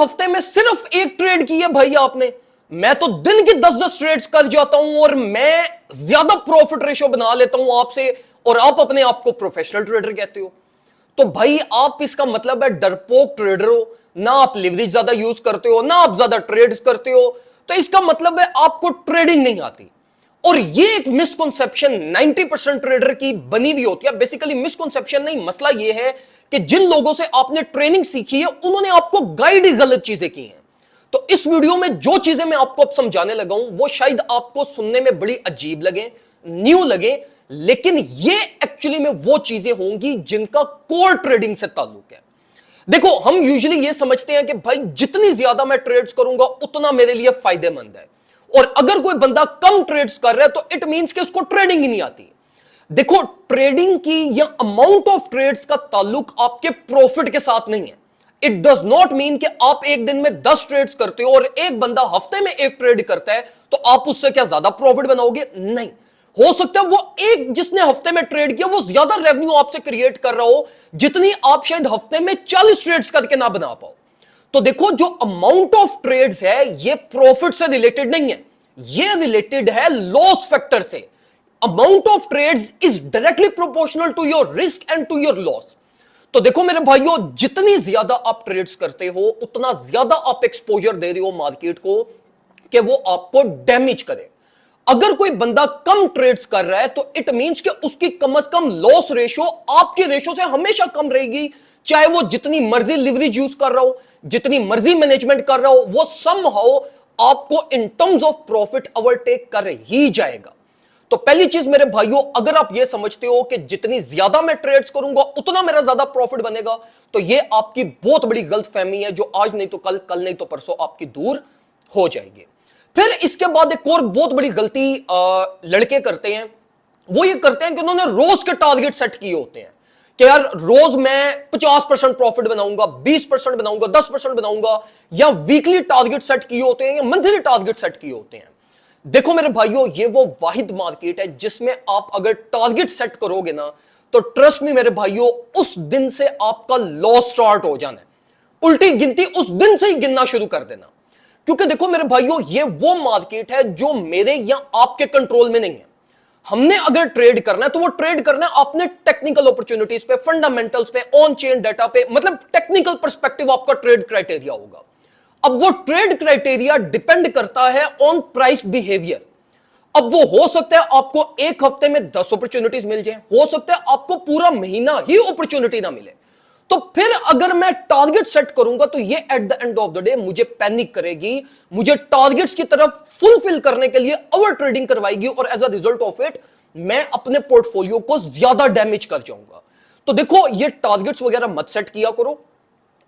हफ्ते में सिर्फ एक ट्रेड की है भाई आपने, मैं तो दिन की 10-10 ट्रेड्स कर जाता हूं और मैं ज्यादा प्रॉफिट रेशियो बना लेता हूं आपसे, और आप अपने आप को प्रोफेशनल ट्रेडर कहते हो। तो भाई आप इसका मतलब है डरपोक ट्रेडर हो, ना आप लिवरेज ज्यादा यूज करते हो, ना आप ज्यादा ट्रेड्स करते हो, तो इसका मतलब है आपको ट्रेडिंग नहीं आती। और ये एक मिसकंसेप्शन 90% ट्रेडर की बनी हुई होती है। बेसिकली मिसकंसेप्शन नहीं, मसला ये है कि जिन लोगों से आपने ट्रेनिंग सीखी है उन्होंने आपको गाइड ही गलत चीजें की हैं। तो इस वीडियो में जो चीजें मैं आपको अब समझाने लगा हूं वो शायद आपको सुनने में बड़ी अजीब लगे, न्यू लगे, लेकिन ये एक्चुअली में वो चीजें होंगी जिनका कोर ट्रेडिंग से ताल्लुक है। देखो, हम यूजुअली ये समझते हैं कि भाई जितनी ज्यादा मैं ट्रेड्स करूंगा उतना मेरे लिए फायदेमंद है, और अगर कोई बंदा कम ट्रेड्स कर रहा है तो इट मींस कि उसको ट्रेडिंग ही नहीं आती। देखो, ट्रेडिंग की या अमाउंट ऑफ ट्रेड्स का ताल्लुक आपके प्रॉफिट के साथ नहीं है। इट डज नॉट मीन कि आप एक दिन में 10 ट्रेड्स करते हो और एक बंदा हफ्ते में एक ट्रेड करता है तो आप उससे क्या ज्यादा प्रॉफिट बनाओगे? नहीं। हो सकता है वो एक जिसने हफ्ते में ट्रेड किया वो ज्यादा रेवेन्यू आपसे क्रिएट कर रहा हो जितनी आप शायद हफ्ते में 40 ट्रेड्स करके ना बना पाओ। तो देखो, जो अमाउंट ऑफ ट्रेड्स है ये प्रॉफिट से रिलेटेड नहीं है, ये रिलेटेड है लॉस फैक्टर से। Amount of trades is directly proportional to your risk and to your loss. तो देखो मेरे भाइयों, जितनी ज्यादा आप ट्रेड्स करते हो उतना ज्यादा आप एक्सपोजर दे रहे हो मार्केट को कि वो आपको डैमेज करे। अगर कोई बंदा कम ट्रेड्स कर रहा है तो इट मींस कि उसकी कम से कम लॉस रेशियो आपके रेशियो से हमेशा कम रहेगी, चाहे वो जितनी मर्जी लिवरेज यूज कर रहा हो, जितनी मर्जी मैनेजमेंट कर रहा हो, वो समहाउ आपको in terms of profit overtake कर ही जाएगा। तो पहली चीज मेरे भाइयों, अगर आप ये समझते हो कि जितनी ज्यादा मैं ट्रेड्स करूंगा उतना मेरा ज्यादा प्रॉफिट बनेगा, तो ये आपकी बहुत बड़ी गलतफहमी है जो आज नहीं तो कल, कल नहीं तो परसों आपकी दूर हो जाएगी। फिर इसके बाद एक और बहुत बड़ी गलती लड़के करते हैं, वो ये करते हैं कि उन्होंने रोज के टारगेट सेट किए होते हैं कि यार रोज मैं 50% प्रॉफिट बनाऊंगा, 20% बनाऊंगा, 10% बनाऊंगा, या वीकली टारगेट सेट किए होते हैं या मंथली टारगेट सेट किए होते हैं। देखो मेरे भाइयों, ये वो वाहिद मार्केट है जिसमें आप अगर टारगेट सेट करोगे ना तो ट्रस्ट में मेरे भाइयों उस दिन से आपका लॉस स्टार्ट हो जाना है। उल्टी गिनती उस दिन से ही गिनना शुरू कर देना, क्योंकि देखो मेरे भाइयों, ये वो मार्केट है जो मेरे या आपके कंट्रोल में नहीं है। हमने अगर ट्रेड करना है तो वो ट्रेड करना है आपने टेक्निकल अपॉर्चुनिटीज पे, फंडामेंटल्स पे, ऑन चेन डाटा पे, मतलब टेक्निकल पर्सपेक्टिव आपका ट्रेड क्राइटेरिया होगा। अब वो ट्रेड क्राइटेरिया डिपेंड करता है ऑन प्राइस बिहेवियर। अब वो हो सकता है आपको एक हफ्ते में 10 अपॉर्चुनिटीज मिल जाए, हो सकता है आपको पूरा महीना ही अपॉर्चुनिटी ना मिले। तो फिर अगर मैं टारगेट सेट करूंगा तो ये at the end of the day मुझे पैनिक करेगी, मुझे टारगेट्स की तरफ फुलफिल करने के लिए ओवर ट्रेडिंग करवाएगी, और as a result of it मैं अपने पोर्टफोलियो को ज्यादा डैमेज कर जाऊंगा। तो देखो, ये टारगेट्स वगैरह मत सेट किया करो,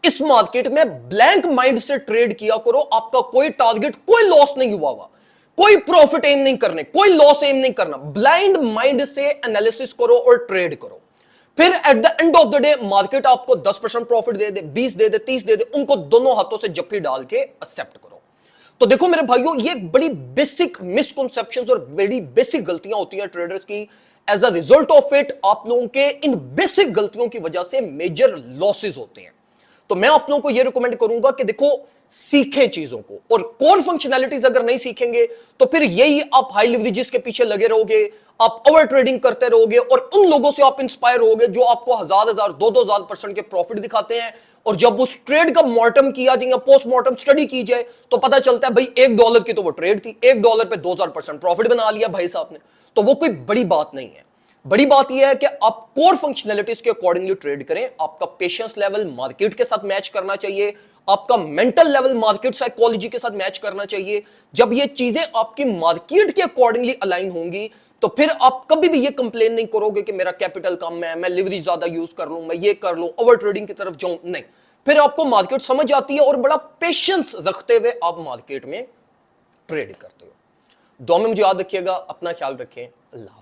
इस मार्केट में ब्लैंक माइंड से ट्रेड किया करो। आपका कोई टारगेट, कोई लॉस नहीं हुआ हुआ, कोई प्रॉफिट एम नहीं करने, कोई लॉस एम नहीं करना, ब्लाइंड माइंड से एनालिसिस करो और ट्रेड करो। फिर at the end of the day market आपको 10% प्रॉफिट दे दे, 20 दे दे, 30 दे दे, उनको दोनों हाथों से जफ्फी डाल के एक्सेप्ट करो। तो देखो मेरे भाइयों, ये बड़ी बेसिक मिसकंसेप्शंस और बड़ी बेसिक गलतियां होती हैं ट्रेडर्स की। As a result of it आप लोगों के इन बेसिक गलतियों की वजह से मेजर लॉसेस होते हैं। तो मैं आप लोगों को यह रिकमेंड करूंगा कि देखो, सीखें चीजों को, और कोर फंक्शनैलिटीज अगर नहीं सीखेंगे तो फिर यही आप हाई लिवरेजेस के पीछे लगे रहोगे, आप ओवर ट्रेडिंग करते रहोगे, और उन लोगों से आप इंस्पायर होगे जो आपको 1000 2,000% के प्रॉफिट दिखाते हैं, और जब उस ट्रेड का मॉर्टम किया जाए, पोस्टमार्टम स्टडी की जाए, तो पता चलता है भाई $1 की तो वो ट्रेड थी, $1 पे 2000% प्रॉफिट बना लिया भाई साहब ने। तो वो कोई बड़ी बात नहीं है। बड़ी बात यह है कि आप कोर फंक्शनैलिटीज के अकॉर्डिंगली ट्रेड करें। आपका पेशेंस लेवल मार्केट के साथ मैच करना चाहिए, आपका मेंटल लेवल मार्केट साइकोलॉजी के साथ मैच करना चाहिए। जब ये चीजें आपकी मार्केट के अकॉर्डिंगली अलाइन होंगी तो फिर आप कभी भी ये कंप्लेन नहीं करोगे कि मेरा कैपिटल कम है, मैं लिवरेज ज्यादा यूज कर लूं, मैं ये कर लूं, ओवर ट्रेडिंग की तरफ जाऊं। नहीं, फिर आपको मार्केट समझ आती है और बड़ा पेशेंस रखते हुए आप मार्केट में ट्रेड करते हो। दुआ में मुझे याद रखिएगा, अपना ख्याल रखें। अल्लाह।